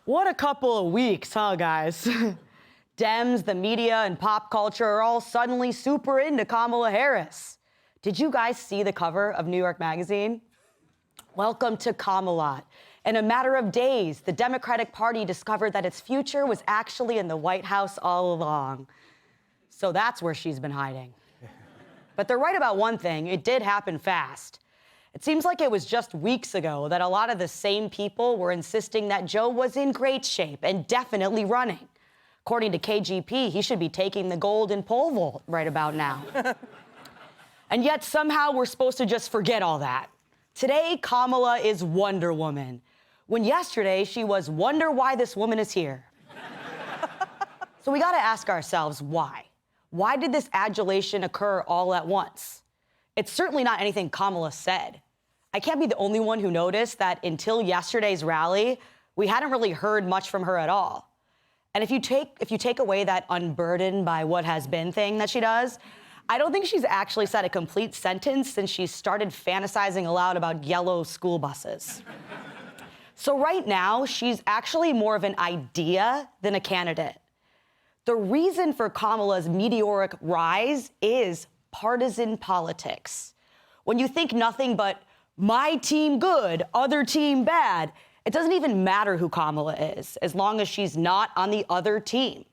What a couple of weeks, huh, guys? Dems, the media, and pop culture are all suddenly super into Kamala Harris. Did you guys see the cover of New York Magazine? Welcome to Camelot. In a matter of days, the Democratic Party discovered that its future was actually in the White House all along. So that's where she's been hiding. But they're right about one thing, it did happen fast. It seems like it was just weeks ago that a lot of the same people were insisting that Joe was in great shape and definitely running. According to KGP, he should be taking the golden pole vault right about now. And yet somehow we're supposed to just forget all that. Today, Kamala is Wonder Woman, when yesterday she was wonder why this woman is here. So we gotta ask ourselves why. Why did this adulation occur all at once? It's certainly not anything Kamala said. I can't be the only one who noticed that until yesterday's rally, we hadn't really heard much from her at all. And if you take away that unburdened by what has been thing that she does, I don't think she's actually said a complete sentence since she started fantasizing aloud about yellow school buses. So right now, she's actually more of an idea than a candidate. The reason for Kamala's meteoric rise is partisan politics. When you think nothing but my team good, other team bad, it doesn't even matter who Kamala is, as long as she's not on the other team.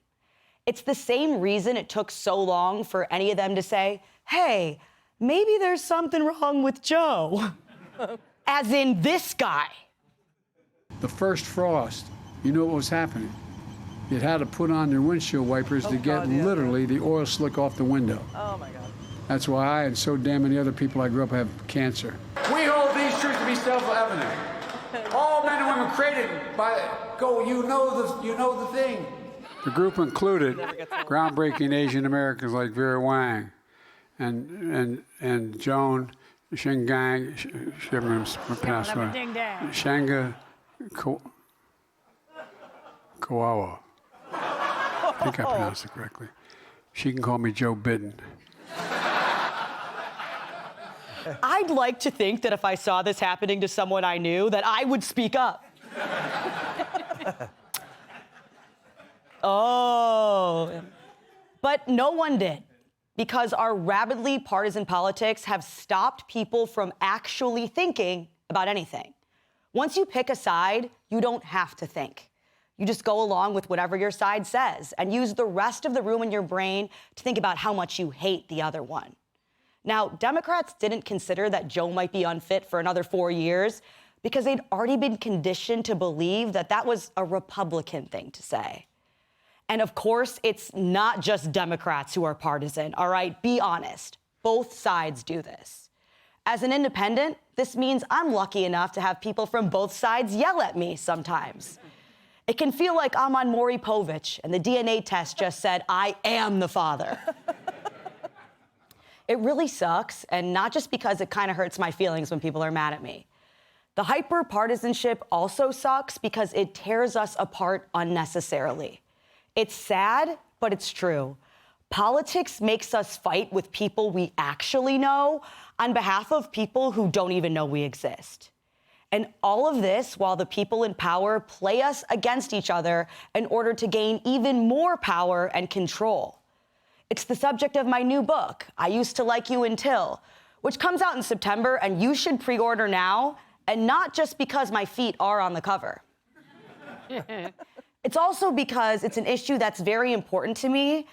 It's the same reason it took so long for any of them to say, hey, maybe there's something wrong with Joe. As in this guy. The first frost, you know what was happening. You had to put on your windshield wipers to get literally the oil slick off the window. Oh, my God. That's why I and so damn many other people I grew up have cancer. We hold these truths to be self-evident. All men and women created by you know the thing. The group included groundbreaking Asian Americans like Vera Wang and Joan Shingang, Shanga Kawawa. I think I pronounced it correctly. She can call me Joe Biden. I'd like to think that if I saw this happening to someone I knew, that I would speak up. Oh. But no one did, because our rabidly partisan politics have stopped people from actually thinking about anything. Once you pick a side, you don't have to think. You just go along with whatever your side says and use the rest of the room in your brain to think about how much you hate the other one. Now, Democrats didn't consider that Joe might be unfit for another 4 years because they'd already been conditioned to believe that that was a Republican thing to say. And of course, it's not just Democrats who are partisan, all right? Be honest. Both sides do this. As an independent, this means I'm lucky enough to have people from both sides yell at me sometimes. It can feel like I'm on Maury Povich and the DNA test just said, I am the father. It really sucks, and not just because it kind of hurts my feelings when people are mad at me. The hyper-partisanship also sucks because it tears us apart unnecessarily. It's sad, but it's true. Politics makes us fight with people we actually know on behalf of people who don't even know we exist. And all of this while the people in power play us against each other in order to gain even more power and control. It's the subject of my new book, I Used to Like You Until, which comes out in September, and you should pre-order now, and not just because my feet are on the cover. It's also because it's an issue that's very important to me,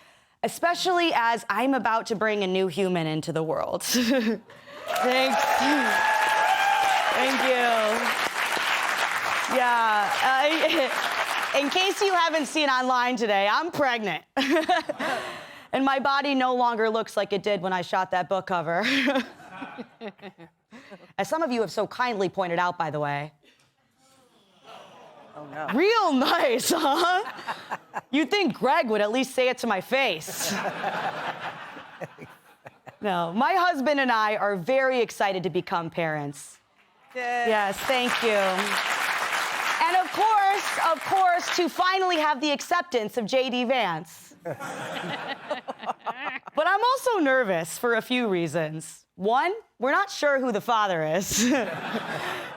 especially as I'm about to bring a new human into the world. Thank you. Yeah, in case you haven't seen online today, I'm pregnant. And my body no longer looks like it did when I shot that book cover. As some of you have so kindly pointed out, by the way. Oh, no. Real nice, huh? You'd think Greg would at least say it to my face. No, my husband and I are very excited to become parents. Yay. Yes, thank you. And of course, to finally have the acceptance of J.D. Vance. But I'm also nervous for a few reasons. One, we're not sure who the father is.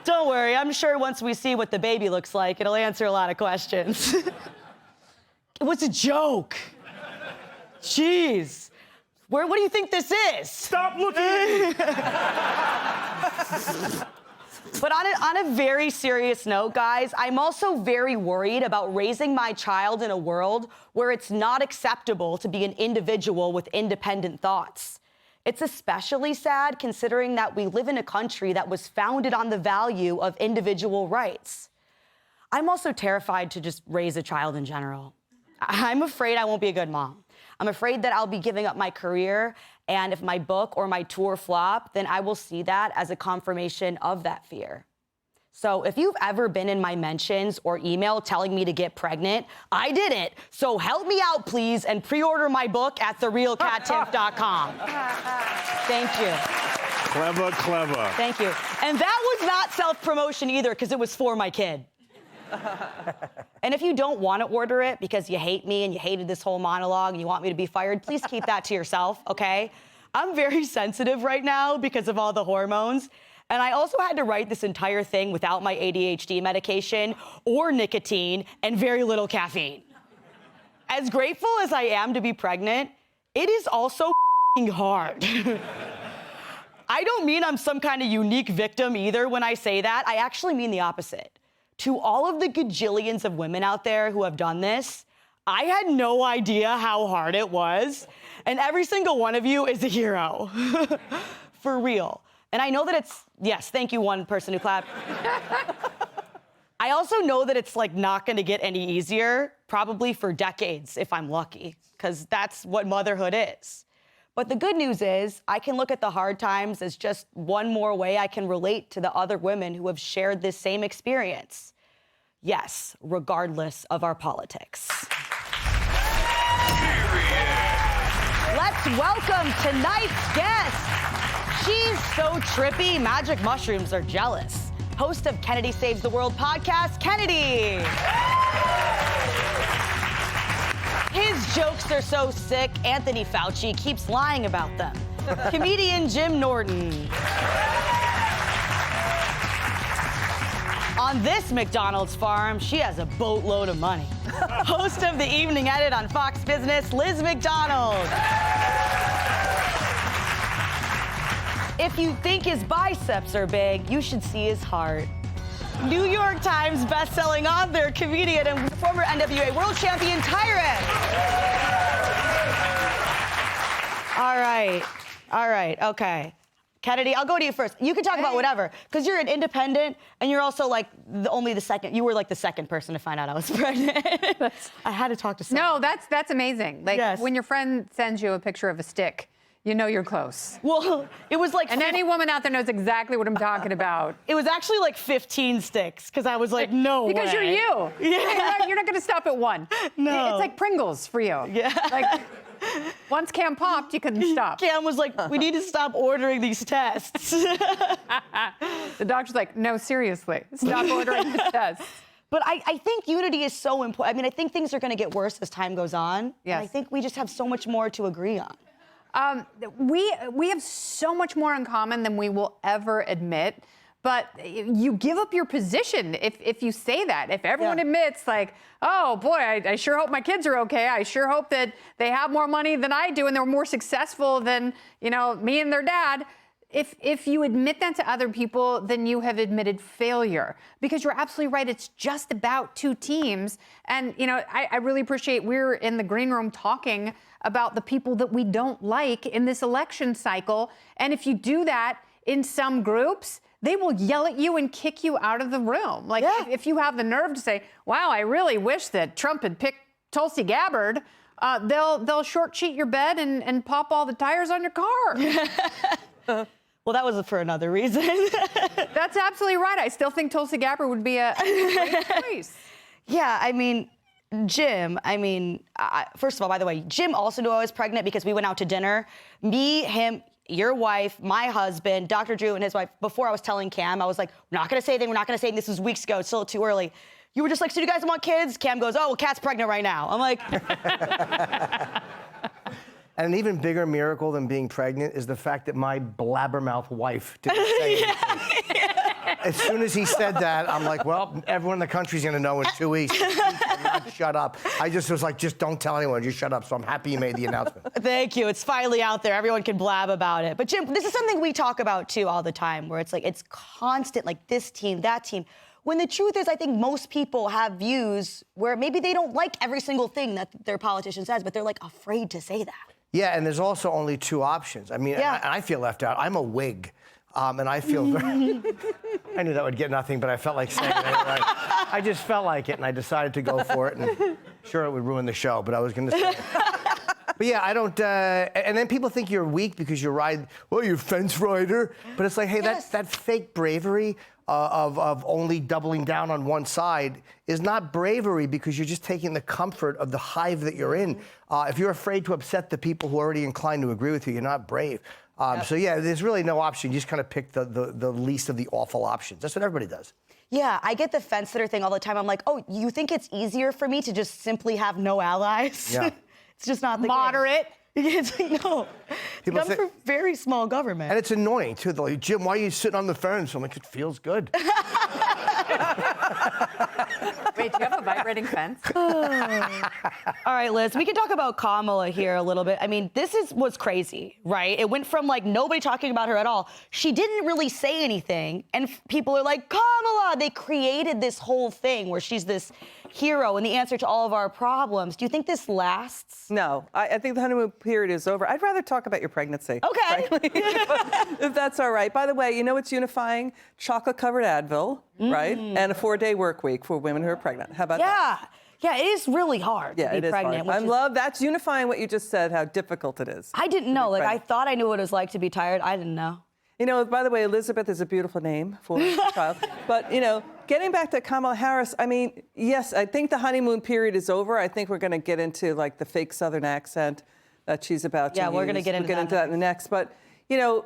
Don't worry, I'm sure once we see what the baby looks like, it'll answer a lot of questions. It was a joke. Jeez. What do you think this is? Stop looking at me! But on a very serious note, guys, I'm also very worried about raising my child in a world where it's not acceptable to be an individual with independent thoughts. It's especially sad considering that we live in a country that was founded on the value of individual rights. I'm also terrified to just raise a child in general. I'm afraid I won't be a good mom. I'm afraid that I'll be giving up my career, and if my book or my tour flop, then I will see that as a confirmation of that fear. So if you've ever been in my mentions or email telling me to get pregnant, I did it. So help me out, please, and pre-order my book at therealkattimpf.com. Thank you. Clever, clever. Thank you. And that was not self-promotion either, because it was for my kid. And if you don't want to order it because you hate me and you hated this whole monologue and you want me to be fired, please keep that to yourself, okay? I'm very sensitive right now because of all the hormones. And I also had to write this entire thing without my ADHD medication or nicotine and very little caffeine. As grateful as I am to be pregnant, it is also hard. I don't mean I'm some kind of unique victim either when I say that. I actually mean the opposite. To all of the gajillions of women out there who have done this, I had no idea how hard it was. And every single one of you is a hero. For real. And I know that it's, yes, thank you, one person who clapped. I also know that it's like not gonna get any easier, probably for decades if I'm lucky, because that's what motherhood is. But the good news is I can look at the hard times as just one more way I can relate to the other women who have shared this same experience. Yes, regardless of our politics. Let's welcome tonight's guest. She's so trippy, magic mushrooms are jealous. Host of Kennedy Saves the World podcast, Kennedy. His jokes are so sick, Anthony Fauci keeps lying about them. Comedian Jim Norton. On this McDonald's farm, she has a boatload of money. Host of the Evening Edit on Fox Business, Liz McDonald. If you think his biceps are big, you should see his heart. New York Times best-selling author, comedian, and former NWA world champion, Tyrant. All right, okay. Kennedy, I'll go to you first. You can talk about whatever, because you're an independent, and you're also like you were like the second person to find out I was pregnant. I had to talk to someone. No, that's amazing. Like, yes. When your friend sends you a picture of a stick, you know you're close. Well, it was like... And any woman out there knows exactly what I'm talking about. It was actually like 15 sticks, because I was like, no Because way. you're you. Yeah. You're not going to stop at one. No. It's like Pringles for you. Yeah. Like, once Cam popped, you couldn't stop. Cam was like, we need to stop ordering these tests. The doctor's like, no, seriously, stop ordering the tests. But I think unity is so important. I mean, I think things are going to get worse as time goes on. Yes. And I think we just have so much more to agree on. We have so much more in common than we will ever admit. But you give up your position if you say that. If everyone admits, like, oh, boy, I sure hope my kids are okay. I sure hope that they have more money than I do and they're more successful than, me and their dad. If you admit that to other people, then you have admitted failure. Because you're absolutely right. It's just about two teams. And, I really appreciate we're in the green room talking about the people that we don't like in this election cycle. And if you do that in some groups, they will yell at you and kick you out of the room. Like, if you have the nerve to say, wow, I really wish that Trump had picked Tulsi Gabbard, they'll short cheat your bed and pop all the tires on your car. Well, that was for another reason. That's absolutely right. I still think Tulsi Gabbard would be a great choice. Yeah, I mean, Jim, first of all, by the way, Jim also knew I was pregnant because we went out to dinner. Me, him, your wife, my husband, Dr. Drew and his wife. Before I was telling Cam, I was like, we're not going to say anything. We're not going to say anything. This was weeks ago. It's still too early. You were just like, so do you guys want kids? Cam goes, oh, well, Kat's pregnant right now. I'm like, And an even bigger miracle than being pregnant is the fact that my blabbermouth wife didn't say anything. As soon as he said that, I'm like, well, everyone in the country's going to know in 2 weeks. Shut up. I just was like, just don't tell anyone. Just shut up. So I'm happy you made the announcement. Thank you. It's finally out there. Everyone can blab about it. But Jim, this is something we talk about too all the time, where it's like, it's constant, like this team, that team. When the truth is, I think most people have views where maybe they don't like every single thing that their politician says, but they're like afraid to say that. Yeah, and there's also only two options. I mean, Yeah. and I feel left out. I'm a Whig, and I feel very... I knew that would get nothing, but I felt like saying it anyway. I just felt like it, and I decided to go for it, and sure, it would ruin the show, but I was going to say it. But yeah, I don't... and then people think you're weak because you ride... Well, you're a fence rider. But it's like, hey, Yes. that fake bravery of only doubling down on one side is not bravery because you're just taking the comfort of the hive that you're in. If you're afraid to upset the people who are already inclined to agree with you, you're not brave. So yeah, there's really no option. You just kind of pick the least of the awful options. That's what everybody does. Yeah, I get the fence sitter thing all the time. I'm like, oh, you think it's easier for me to just simply have no allies? Yeah. It's just not the Moderate. It's like, no. People It comes from very small government. And it's annoying, too. They're like, Jim, why are you sitting on the fence? I'm like, it feels good. Wait, do you have a vibrating fence? All right, Liz, we can talk about Kamala here a little bit. I mean, was crazy, right? It went from like nobody talking about her at all. She didn't really say anything, and people are like, Kamala! They created this whole thing where she's this hero and the answer to all of our problems. Do you think this lasts? No, I think the honeymoon period is over. I'd rather talk about your pregnancy. Okay. frankly, if that's all right. By the way, you know what's unifying? Chocolate-covered Advil, right? And a 4-day work week for women who are pregnant. How about that? Yeah, it is really hard to be pregnant. Hard. That's unifying what you just said, how difficult it is. I didn't know. Like, I pregnant. thought I knew what it was like to be tired. I didn't know. You know, by the way, Elizabeth is a beautiful name for a child. But, you know, getting back to Kamala Harris, I mean, yes, I think the honeymoon period is over. I think we're going to get into, like, the fake Southern accent that she's about to use. Yeah, we're going to get into that in the next. But, you know,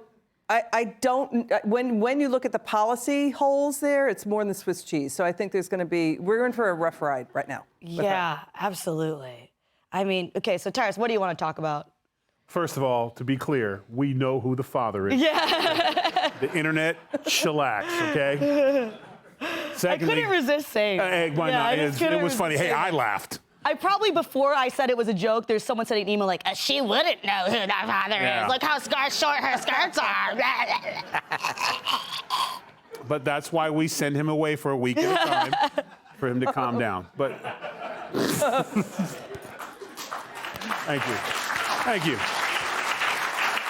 I don't, when you look at the policy holes there, it's more than Swiss cheese. So I think we're in for a rough ride right now. Yeah, absolutely. I mean, okay, so Tyrus, what do you want to talk about? First of all, to be clear, we know who the father is. Yeah. The internet shellacks, okay? Secondly, I couldn't resist saying it was funny. Hey, I laughed. I probably, before I said it was a joke, there's someone sending an email like, she wouldn't know who that father is. Look how short her skirts are. But that's why we send him away for a week at a time for him to calm down. But thank you. Thank you.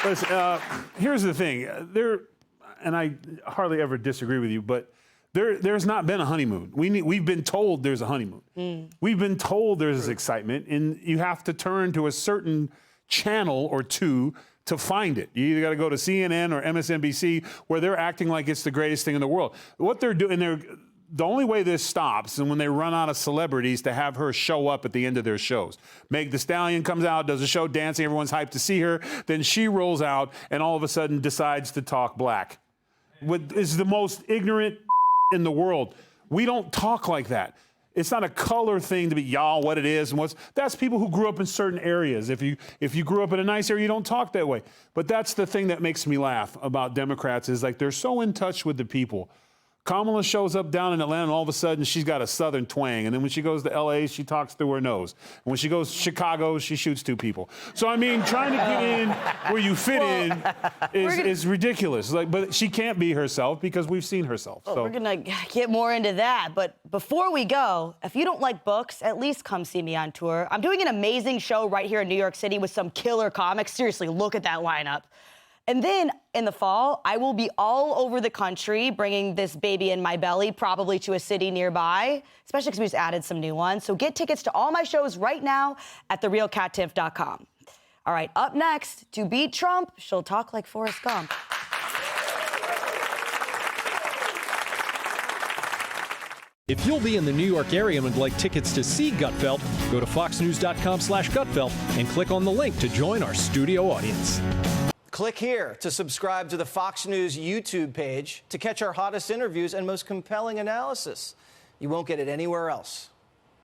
Listen, here's the thing. And I hardly ever disagree with you, but there's not been a honeymoon. We've been told there's a honeymoon. We've been told there's excitement, and you have to turn to a certain channel or two to find it. You either got to go to CNN or MSNBC, where they're acting like it's the greatest thing in the world. What they're doing, the only way this stops is when they run out of celebrities to have her show up at the end of their shows. Meg Thee Stallion comes out, does a show dancing, everyone's hyped to see her. Then she rolls out and all of a sudden decides to talk black. Is the most ignorant in the world. We don't talk like that. It's not a color thing to be y'all what it is and that's people who grew up in certain areas. If you grew up in a nice area, you don't talk that way. But that's the thing that makes me laugh about Democrats is like they're so in touch with the people. Kamala shows up down in Atlanta and all of a sudden she's got a Southern twang. And then when she goes to LA, she talks through her nose. And when she goes to Chicago, she shoots 2 people. So, I mean, trying to get in where you fit in is ridiculous. But she can't be herself because we've seen herself. Well, we're going to get more into that. But before we go, if you don't like books, at least come see me on tour. I'm doing an amazing show right here in New York City with some killer comics. Seriously, look at that lineup. And then in the fall, I will be all over the country bringing this baby in my belly, probably to a city nearby, especially because we just added some new ones. So get tickets to all my shows right now at therealkattimpf.com. All right, up next, to beat Trump, she'll talk like Forrest Gump. If you'll be in the New York area and would like tickets to see Gutfeld, go to foxnews.com/Gutfeld and click on the link to join our studio audience. Click here to subscribe to the Fox News YouTube page to catch our hottest interviews and most compelling analysis. You won't get it anywhere else.